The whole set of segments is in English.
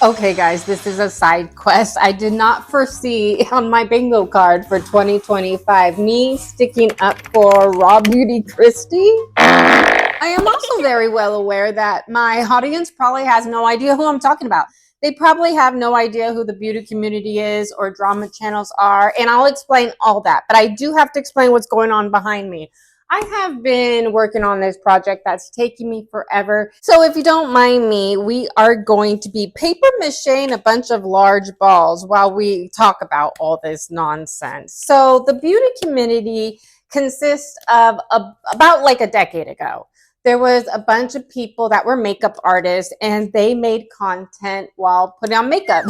Okay, guys, this is a side quest. I did not foresee on my bingo card for 2025 me sticking up for Raw Beauty Kristi. I am also very well aware that my audience probably has no idea who I'm talking about. They probably have no idea who the beauty community is or drama channels are, and I'll explain all that. But I do have to explain what's going on behind me. I have been working on this project that's taking me forever. So if you don't mind me, we are going to be paper macheing a bunch of large balls while we talk about all this nonsense. So the beauty community consists of about like a decade ago. There was a bunch of people that were makeup artists and they made content while putting on makeup.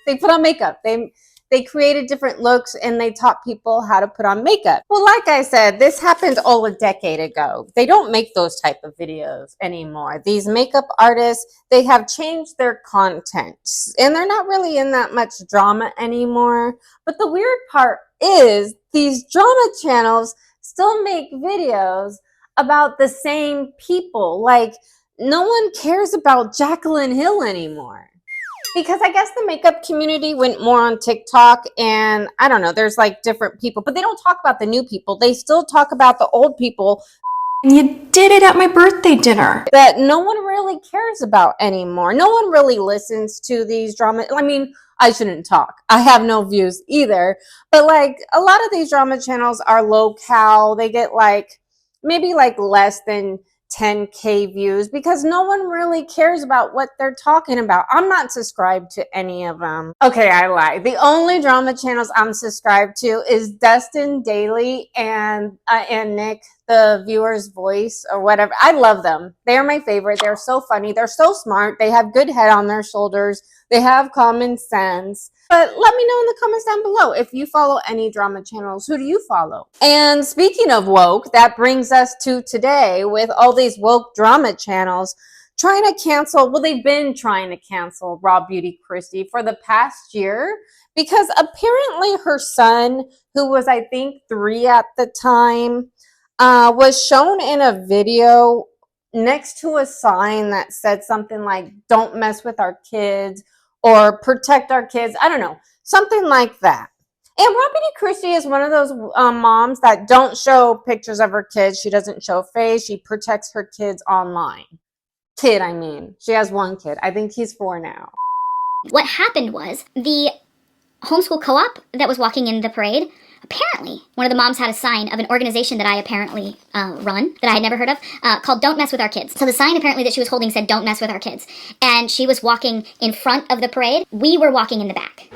They put on makeup. They created different looks and they taught people how to put on makeup. Well, like I said, this happened all a decade ago. They don't make those type of videos anymore. These makeup artists, they have changed their content and they're not really in that much drama anymore. But the weird part is these drama channels still make videos about the same people. Like, no one cares about Jaclyn Hill anymore. Because I guess the makeup community went more on TikTok and I don't know, there's like different people, but they don't talk about the new people. They still talk about the old people. And you did it at my birthday dinner. That no one really cares about anymore. No one really listens to these drama. I mean, I shouldn't talk. I have no views either. But like a lot of these drama channels are low cal. They get like maybe like less than 10K views because no one really cares about what they're talking about. I'm not subscribed to any of them. Okay, I lied. The only drama channels I'm subscribed to is Dustin Daily and Nick, the viewer's voice or whatever. I love them. They're my favorite. They're so funny. They're so smart. They have good head on their shoulders. They have common sense. But let me know in the comments down below if you follow any drama channels. Who do you follow? And speaking of woke, that brings us to today with all these woke drama channels trying to cancel. Well, they've been trying to cancel Raw Beauty Kristi for the past year because apparently her son, who was I think 3 at the time, was shown in a video next to a sign that said something like, "Don't mess with our kids," or "Protect our kids." I don't know, something like that. And Robin Kristi is one of those moms that don't show pictures of her kids. She doesn't show face. She protects her kids online. I mean. She has one kid. I think he's 4 now. What happened was the homeschool co-op that was walking in the parade, apparently one of the moms had a sign of an organization that I apparently run, that I had never heard of, called Don't Mess With Our Kids. So the sign apparently that she was holding said, "Don't mess with our kids." And she was walking in front of the parade. We were walking in the back.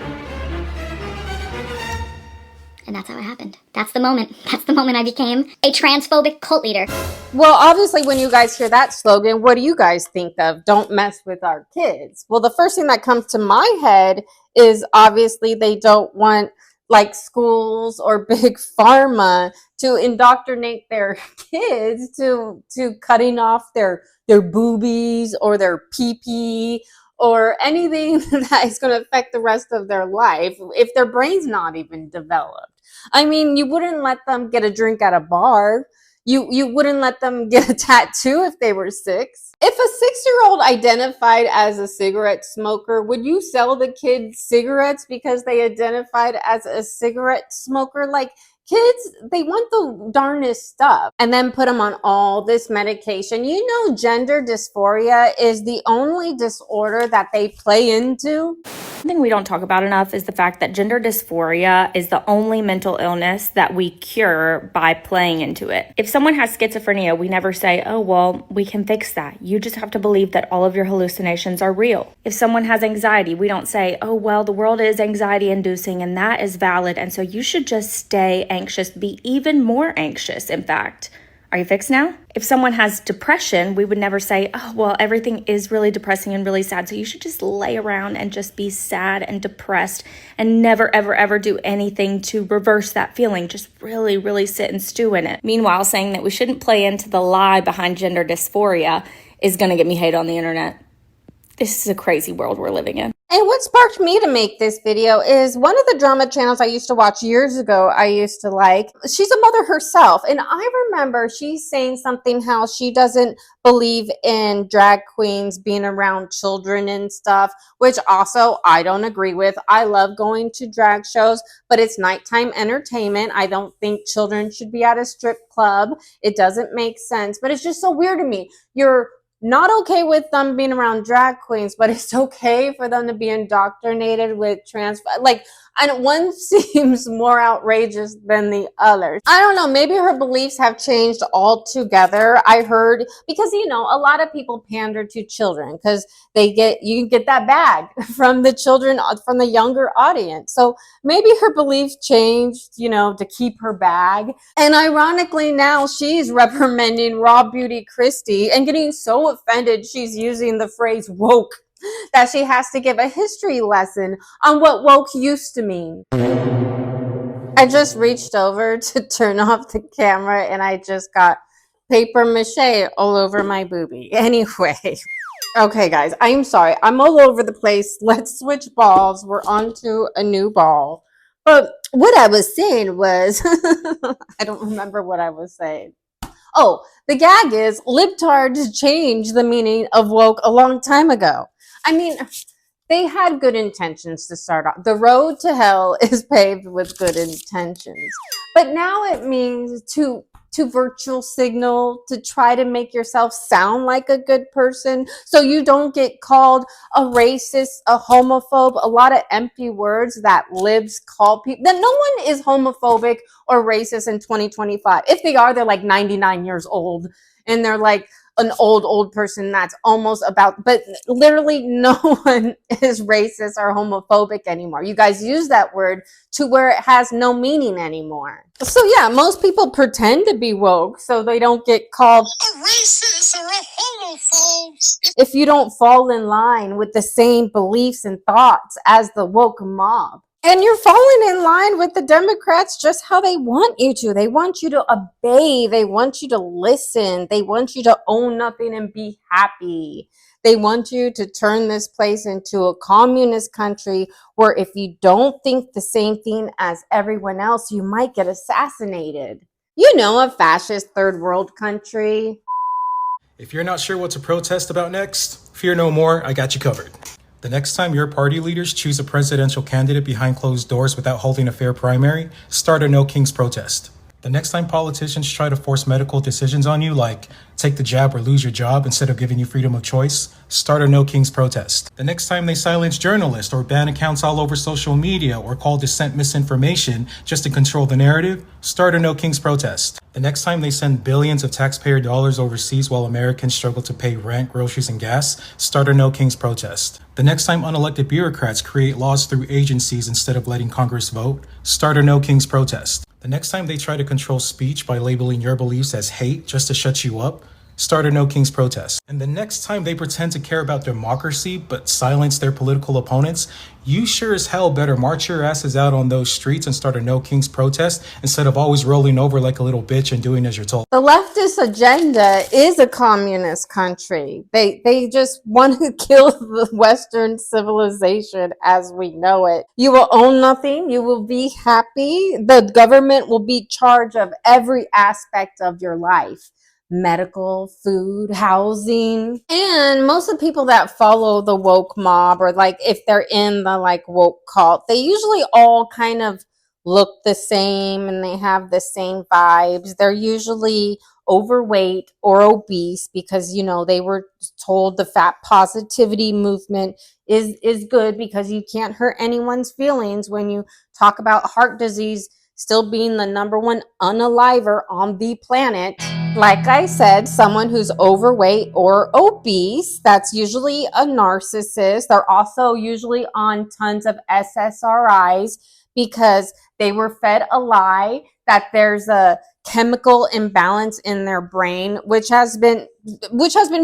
And that's how it happened. That's the moment. That's the moment I became a transphobic cult leader. Well, obviously, when you guys hear that slogan, what do you guys think of? Don't mess with our kids. Well, the first thing that comes to my head is obviously they don't want like schools or big pharma to indoctrinate their kids to cutting off their boobies or their pee-pee or anything that is going to affect the rest of their life if their brain's not even developed. I mean, you wouldn't let them get a drink at a bar. You wouldn't let them get a tattoo if they were 6. If a 6-year-old identified as a cigarette smoker, would you sell the kids cigarettes because they identified as a cigarette smoker? Like, kids, they want the darnest stuff and then put them on all this medication. You know, gender dysphoria is the only disorder that they play into. Something we don't talk about enough is the fact that gender dysphoria is the only mental illness that we cure by playing into it. If someone has schizophrenia, we never say, "Oh, well, we can fix that." You just have to believe that all of your hallucinations are real. If someone has anxiety, we don't say, "Oh, well, the world is anxiety inducing and that is valid, and so you should just stay anxious, be even more anxious, in fact. Are you fixed now?" If someone has depression, we would never say, "Oh, well, everything is really depressing and really sad, so you should just lay around and just be sad and depressed and never, ever, ever do anything to reverse that feeling. Just really, really sit and stew in it." Meanwhile, saying that we shouldn't play into the lie behind gender dysphoria is going to get me hate on the internet. This is a crazy world we're living in. And what sparked me to make this video is one of the drama channels I used to watch years ago. I used to like, she's a mother herself. And I remember she's saying something how she doesn't believe in drag queens being around children and stuff, which also I don't agree with. I love going to drag shows, but it's nighttime entertainment. I don't think children should be at a strip club. It doesn't make sense, but it's just so weird to me. You're not okay with them being around drag queens, but it's okay for them to be indoctrinated with trans. Like, and one seems more outrageous than the others. I don't know. Maybe her beliefs have changed altogether. I heard because a lot of people pander to children because you get that bag from the children, from the younger audience. So maybe her beliefs changed, to keep her bag. And ironically, now she's reprimanding Raw Beauty Kristi and getting so offended she's using the phrase woke that she has to give a history lesson on what woke used to mean. I just reached over to turn off the camera and I just got paper mache all over my boobie. Anyway. Okay, guys, I'm sorry. I'm all over the place. Let's switch balls. We're on to a new ball. But what I was saying was, I don't remember what I was saying. Oh, the gag is libtards changed the meaning of woke a long time ago. I mean, they had good intentions to start off. The road to hell is paved with good intentions. But now it means to virtual signal, to try to make yourself sound like a good person so you don't get called a racist, a homophobe, a lot of empty words that libs call people. That no one is homophobic or racist in 2025. If they are, they're like 99 years old and they're like an old person that's almost about, but literally no one is racist or homophobic anymore. You guys use that word to where it has no meaning anymore. So yeah, most people pretend to be woke so they don't get called a racist or a homophobe if you don't fall in line with the same beliefs and thoughts as the woke mob. And you're falling in line with the Democrats just how they want you to. They want you to obey. They want you to listen. They want you to own nothing and be happy. They want you to turn this place into a communist country where if you don't think the same thing as everyone else, you might get assassinated. A fascist third world country. If you're not sure what to protest about next, fear no more, I got you covered. The next time your party leaders choose a presidential candidate behind closed doors without holding a fair primary, start a No Kings protest. The next time politicians try to force medical decisions on you, like take the jab or lose your job instead of giving you freedom of choice, start a No Kings protest. The next time they silence journalists or ban accounts all over social media or call dissent misinformation just to control the narrative, start a No Kings protest. The next time they send billions of taxpayer dollars overseas while Americans struggle to pay rent, groceries, and gas, start a No Kings protest. The next time unelected bureaucrats create laws through agencies instead of letting Congress vote, start a No Kings protest. The next time they try to control speech by labeling your beliefs as hate just to shut you up, start a No Kings protest. And the next time they pretend to care about democracy but silence their political opponents, you sure as hell better march your asses out on those streets and start a No Kings protest instead of always rolling over like a little bitch and doing as you're told. The leftist agenda is a communist country. They just want to kill the Western civilization as we know it. You will own nothing. You will be happy. The government will be in charge of every aspect of your life. Medical, food, housing. And most of the people that follow the woke mob, or like if they're in the like woke cult, they usually all kind of look the same and they have the same vibes. They're usually overweight or obese because they were told the fat positivity movement is good because you can't hurt anyone's feelings when you talk about heart disease still being the number one unaliver on the planet. Like I said, someone who's overweight or obese, that's usually a narcissist. They're also usually on tons of SSRIs because they were fed a lie that there's a chemical imbalance in their brain, which has been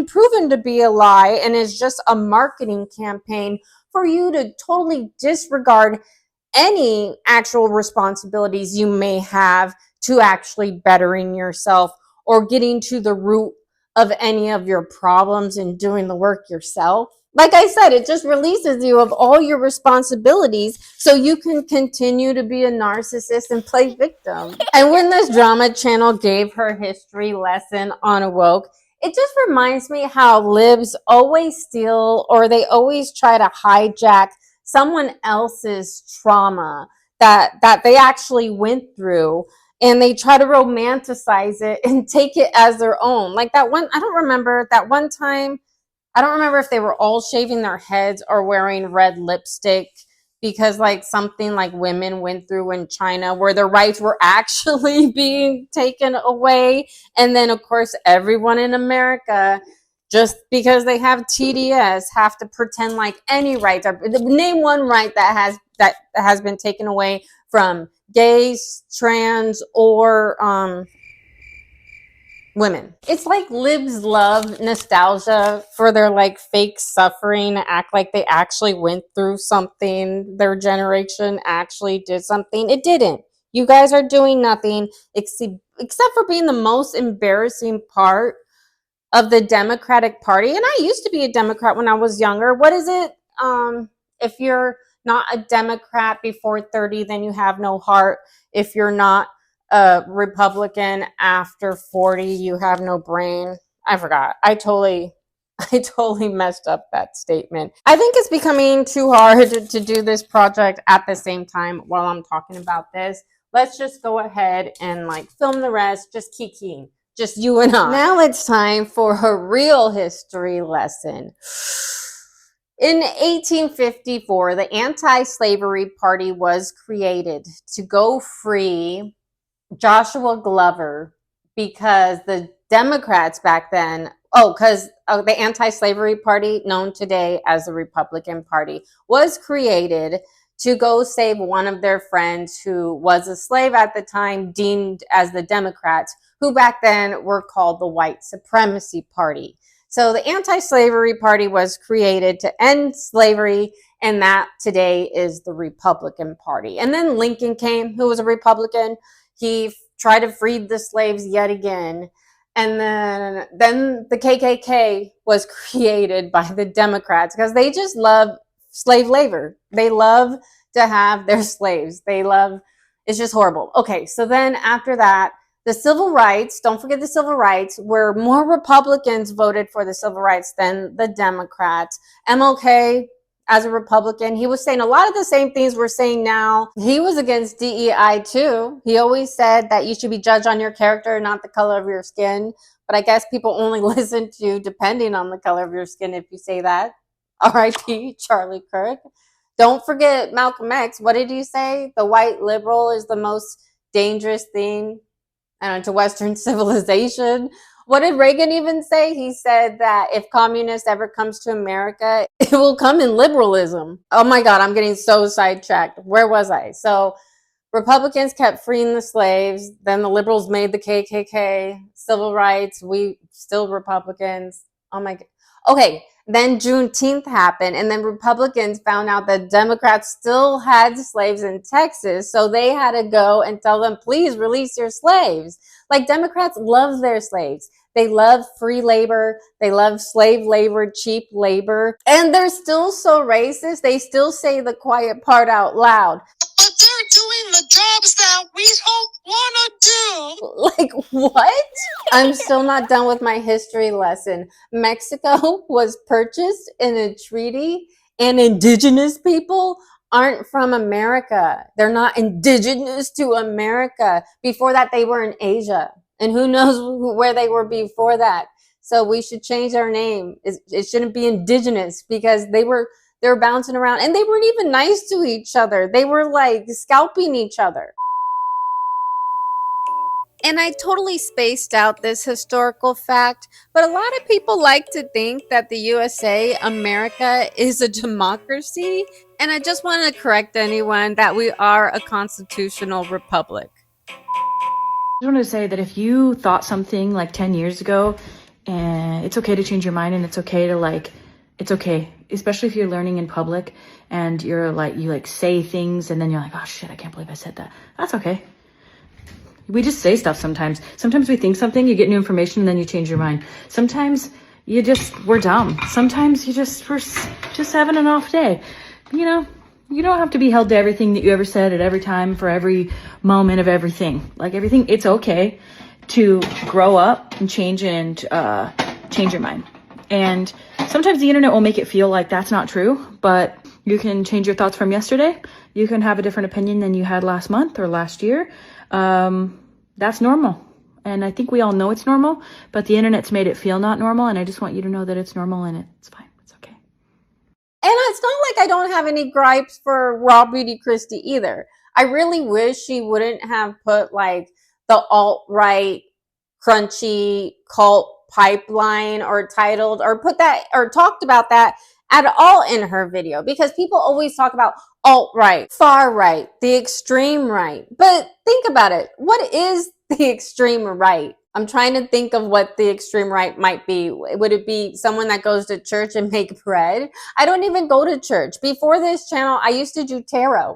proven to be a lie and is just a marketing campaign for you to totally disregard any actual responsibilities you may have to actually bettering yourself or getting to the root of any of your problems and doing the work yourself. Like I said, it just releases you of all your responsibilities so you can continue to be a narcissist and play victim. And when this drama channel gave her history lesson on Awoke, it just reminds me how libs always steal, or they always try to hijack someone else's trauma that they actually went through, and they try to romanticize it and take it as their own. Like that one, I don't remember that one time. I don't remember if they were all shaving their heads or wearing red lipstick because like something like women went through in China where their rights were actually being taken away. And then of course everyone in America, just because they have TDS, have to pretend like any rights are. Name one right that has been taken away from gays, trans, or women. It's like libs love nostalgia for their like fake suffering, act like they actually went through something, their generation actually did something. It didn't. You guys are doing nothing except for being the most embarrassing part of the Democratic Party. And I used to be a Democrat when I was younger. What is it? If you're not a Democrat before 30, then you have no heart. If you're not a Republican after 40, you have no brain. I forgot. I totally messed up that statement. I think it's becoming too hard to do this project at the same time while I'm talking about this. Let's just go ahead and like film the rest, just kikiing, just you and I. Now it's time for a real history lesson. In 1854, the Anti-Slavery Party was created to go free Joshua Glover, because the Democrats back then, the Anti-Slavery Party, known today as the Republican Party, was created to go save one of their friends who was a slave at the time, deemed as the Democrats, who back then were called the White Supremacy Party. So the Anti-Slavery Party was created to end slavery, and that today is the Republican Party. And then Lincoln came, who was a Republican. He tried to free the slaves yet again. And then the KKK was created by the Democrats because they just love slave labor. They love to have their slaves. It's just horrible. Okay, so then after that, the civil rights, don't forget the civil rights, where more Republicans voted for the civil rights than the Democrats. MLK, as a Republican, he was saying a lot of the same things we're saying now. He was against DEI too. He always said that you should be judged on your character, not the color of your skin. But I guess people only listen to you depending on the color of your skin if you say that. R.I.P. Charlie Kirk. Don't forget Malcolm X. What did he say? The white liberal is the most dangerous thing to Western civilization. What did Reagan even say? He said that if communist ever comes to America, it will come in liberalism. Oh my God, I'm getting so sidetracked. Where was I? So Republicans kept freeing the slaves. Then the liberals made the KKK, civil rights. We still Republicans. Oh my God. Okay, then Juneteenth happened, and then Republicans found out that Democrats still had slaves in Texas, so they had to go and tell them, please release your slaves. Like, Democrats love their slaves. They love free labor. They love slave labor, cheap labor. And they're still so racist, they still say the quiet part out loud. But they're doing the jobs that we don't want to do. Like, what? I'm still not done with my history lesson. Mexico was purchased in a treaty, and indigenous people aren't from America. They're not indigenous to America. Before that, they were in Asia. And who knows where they were before that. So we should change our name. It shouldn't be indigenous, because they were bouncing around, and they weren't even nice to each other. They were like scalping each other. And I totally spaced out this historical fact, but a lot of people like to think that the USA, America, is a democracy. And I just want to correct anyone that we are a constitutional republic. I just want to say that if you thought something like 10 years ago, and it's okay to change your mind, and it's okay to it's okay, especially if you're learning in public and you say things and then you're like, oh shit, I can't believe I said that. That's okay. We just say stuff sometimes. Sometimes we think something, you get new information, and then you change your mind. Sometimes we're dumb. Sometimes we're just having an off day. You know, you don't have to be held to everything that you ever said at every time for every moment of everything. Like everything, it's okay to grow up and change your mind. And sometimes the internet will make it feel like that's not true, but you can change your thoughts from yesterday. You can have a different opinion than you had last month or last year. That's normal. And I think we all know it's normal, but the internet's made it feel not normal. And I just want you to know that it's normal and it's fine. It's okay. And it's not like I don't have any gripes for Raw Beauty Kristi either. I really wish she wouldn't have put like the alt-right crunchy cult pipeline or titled or put that or talked about that at all in her video, because people always talk about alt-right, far right, the extreme right. But think about it. What is the extreme right? I'm trying to think of what the extreme right might be. Would it be someone that goes to church and make bread? I don't even go to church. Before this channel, I used to do tarot.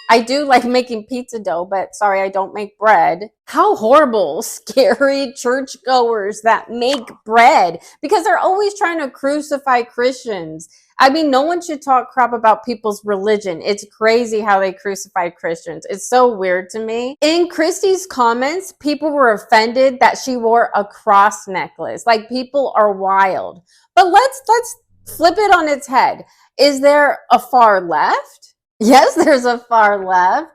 I do like making pizza dough, but sorry, I don't make bread. How horrible, scary churchgoers that make bread, because they're always trying to crucify Christians. I mean, no one should talk crap about people's religion. It's crazy how they crucify Christians. It's so weird to me. In Kristi's comments, people were offended that she wore a cross necklace. Like, people are wild. But let's flip it on its head. Is there a far left? Yes, there's a far left.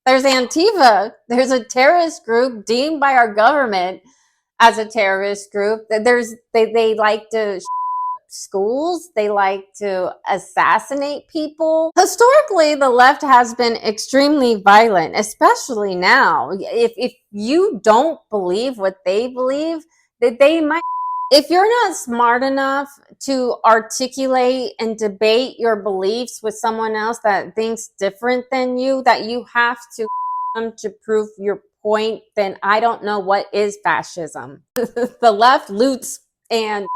There's Antifa. There's a terrorist group deemed by our government as a terrorist group. They like to schools. They like to assassinate people. Historically, the left has been extremely violent, especially now. If you don't believe what they believe, that they might. If you're not smart enough to articulate and debate your beliefs with someone else that thinks different than you, that you have to prove your point, then I don't know what is fascism. The left loots. And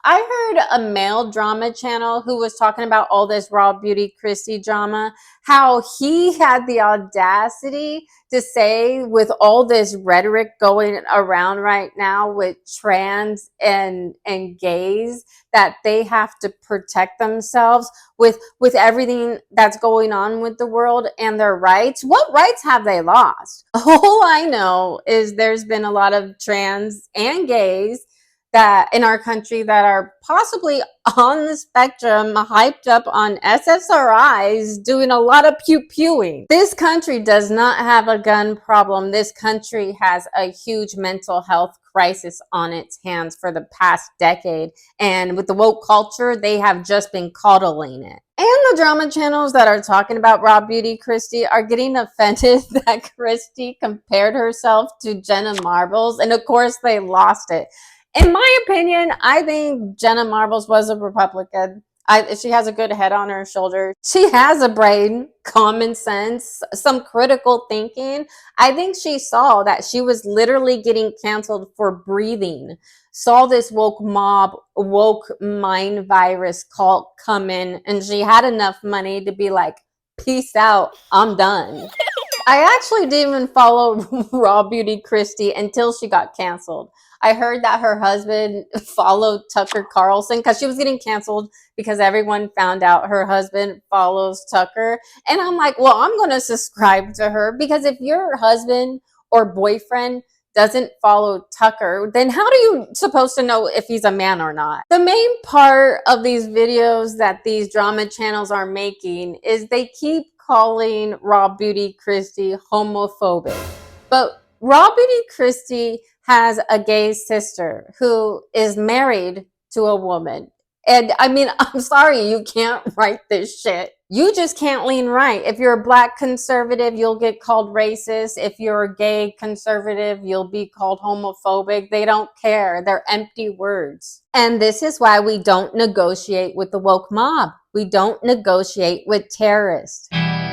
I heard a male drama channel who was talking about all this Raw Beauty Kristi drama, how he had the audacity to say, with all this rhetoric going around right now with trans and gays, that they have to protect themselves with everything that's going on with the world and their rights. What rights have they lost? All I know is there's been a lot of trans and gays that in our country that are possibly on the spectrum, hyped up on SSRIs, doing a lot of pew-pewing. This country does not have a gun problem. This country has a huge mental health crisis on its hands for the past decade. And with the woke culture, they have just been coddling it. And the drama channels that are talking about Raw Beauty Kristi are getting offended that Kristi compared herself to Jenna Marbles. And of course, they lost it. In my opinion, I think Jenna Marbles was a Republican. She has a good head on her shoulder. She has a brain, common sense, some critical thinking. I think she saw that she was literally getting canceled for breathing. Saw this woke mob, woke mind virus cult come in, and she had enough money to be like, peace out, I'm done. I actually didn't even follow Raw Beauty Kristi until she got canceled. I heard that her husband followed Tucker Carlson because she was getting canceled because everyone found out her husband follows Tucker. And I'm like, well, I'm going to subscribe to her, because if your husband or boyfriend doesn't follow Tucker, then how are you supposed to know if he's a man or not? The main part of these videos that these drama channels are making is they keep calling Raw Beauty Kristi homophobic. But Raw Beauty Kristi has a gay sister who is married to a woman. And I mean, I'm sorry, you can't write this shit. You just can't lean right. If you're a black conservative, you'll get called racist. If you're a gay conservative, you'll be called homophobic. They don't care. They're empty words. And this is why we don't negotiate with the woke mob. We don't negotiate with terrorists.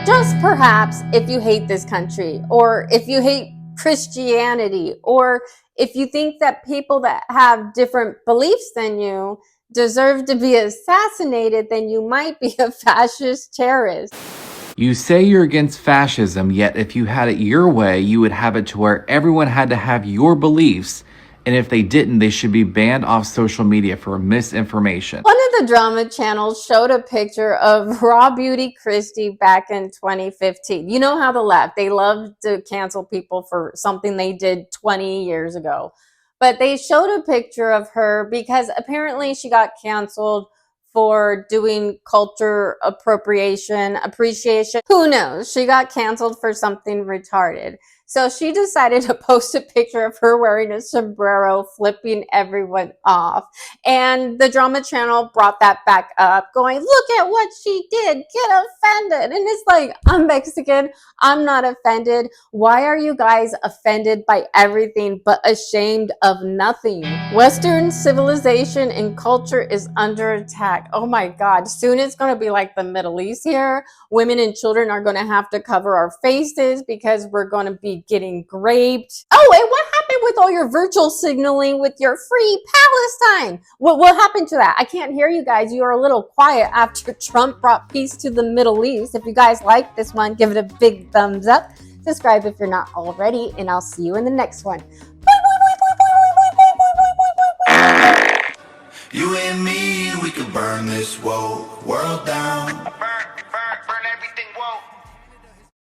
Just perhaps if you hate this country, or if you hate Christianity, or if you think that people that have different beliefs than you deserve to be assassinated, then you might be a fascist terrorist. You say you're against fascism, yet if you had it your way, you would have it to where everyone had to have your beliefs And if they didn't, they should be banned off social media for misinformation. One of the drama channels showed a picture of Raw Beauty Kristi back in 2015. You know how the left, they love to cancel people for something they did 20 years ago. But they showed a picture of her because apparently she got canceled for doing culture appropriation, appreciation. Who knows? She got canceled for something retarded. So she decided to post a picture of her wearing a sombrero, flipping everyone off. And the drama channel brought that back up, going, look at what she did, get offended. And it's like, I'm Mexican, I'm not offended. Why are you guys offended by everything but ashamed of nothing? Western civilization and culture is under attack. Oh my God, soon it's gonna be like the Middle East here. Women and children are gonna have to cover our faces because we're gonna be getting raped. Oh, and what happened with all your virtual signaling with your free Palestine? What happened to that? I can't hear you guys. You are a little quiet after Trump brought peace to the Middle East. If you guys like this one, give it a big thumbs up. Subscribe if you're not already, and I'll see you in the next one. You and me, we could burn this world down.